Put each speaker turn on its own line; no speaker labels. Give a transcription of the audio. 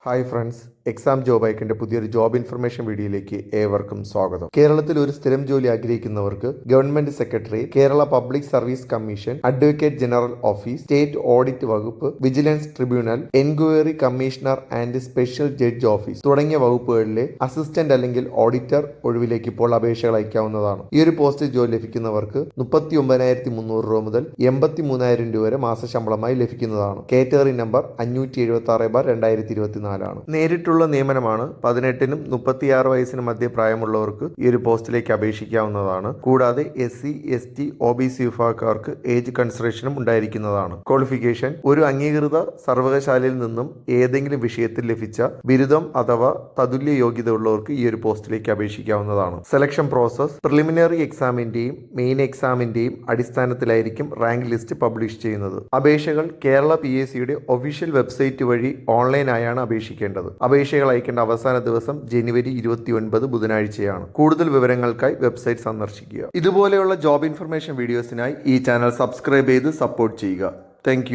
Hi friends, exam job ഐക്കന്റെ പുതിയൊരു job information വീഡിയോയിലേക്ക് ഏവർക്കും സ്വാഗതം. കേരളത്തിൽ ഒരു സ്ഥിരം ജോലി ആഗ്രഹിക്കുന്നവർക്ക് government secretary, Kerala public service commission, advocate general office, state audit വകുപ്പ്, vigilance tribunal, enquiry commissioner and special judge office തുടങ്ങിയ വകുപ്പുകളിലെ അസിസ്റ്റന്റ് അല്ലെങ്കിൽ ഓഡിറ്റർ ഒഴിവിലേക്ക് ഇപ്പോൾ അപേക്ഷകൾ അയക്കാവുന്നതാണ്. ഈ ഒരു പോസ്റ്റിൽ ജോലി ലഭിക്കുന്നവർക്ക് 39,300 രൂപ മുതൽ 83,000 രൂപ വരെ മാസശമ്പളമായി ലഭിക്കുന്നതാണ്. കാറ്റഗറി നമ്പർ 576/2024 ആണ്. നേരിട്ടുള്ള നിയമനമാണ്. 18-നും 36 വയസ്സിനും മധ്യ പ്രായമുള്ളവർക്ക് ഈ ഒരു പോസ്റ്റിലേക്ക് അപേക്ഷിക്കാവുന്നതാണ്. കൂടാതെ SC, ST, OBC വിഭാഗക്കാർക്ക് ഏജ് കൺസിഡറേഷനും ഉണ്ടായിരിക്കുന്നതാണ്. ക്വാളിഫിക്കേഷൻ: ഒരു അംഗീകൃത സർവകലാശാലയിൽ നിന്നും ഏതെങ്കിലും വിഷയത്തിൽ ലഭിച്ച ബിരുദം അഥവാ തതുല്യ യോഗ്യത ഉള്ളവർക്ക് ഈ ഒരു പോസ്റ്റിലേക്ക് അപേക്ഷിക്കാവുന്നതാണ്. സെലക്ഷൻ പ്രോസസ്: പ്രിലിമിനറി എക്സാമിന്റെയും മെയിൻ എക്സാമിന്റെയും അടിസ്ഥാനത്തിലായിരിക്കും റാങ്ക് ലിസ്റ്റ് പബ്ലിഷ് ചെയ്യുന്നത്. അപേക്ഷകൾ കേരള PSCയുടെ ഒഫീഷ്യൽ വെബ്സൈറ്റ് വഴി ഓൺലൈനായാണ് അപേക്ഷിക്കേണ്ടത്. അപേക്ഷകൾ അയക്കേണ്ട അവസാന ദിവസം ജനുവരി 29 ബുധനാഴ്ചയാണ്. കൂടുതൽ വിവരങ്ങൾക്കായി വെബ്സൈറ്റ് സന്ദർശിക്കുക. ഇതുപോലെയുള്ള ജോബ് ഇൻഫർമേഷൻ വീഡിയോസിനായി ഈ ചാനൽ സബ്സ്ക്രൈബ് ചെയ്ത് സപ്പോർട്ട് ചെയ്യുക. താങ്ക്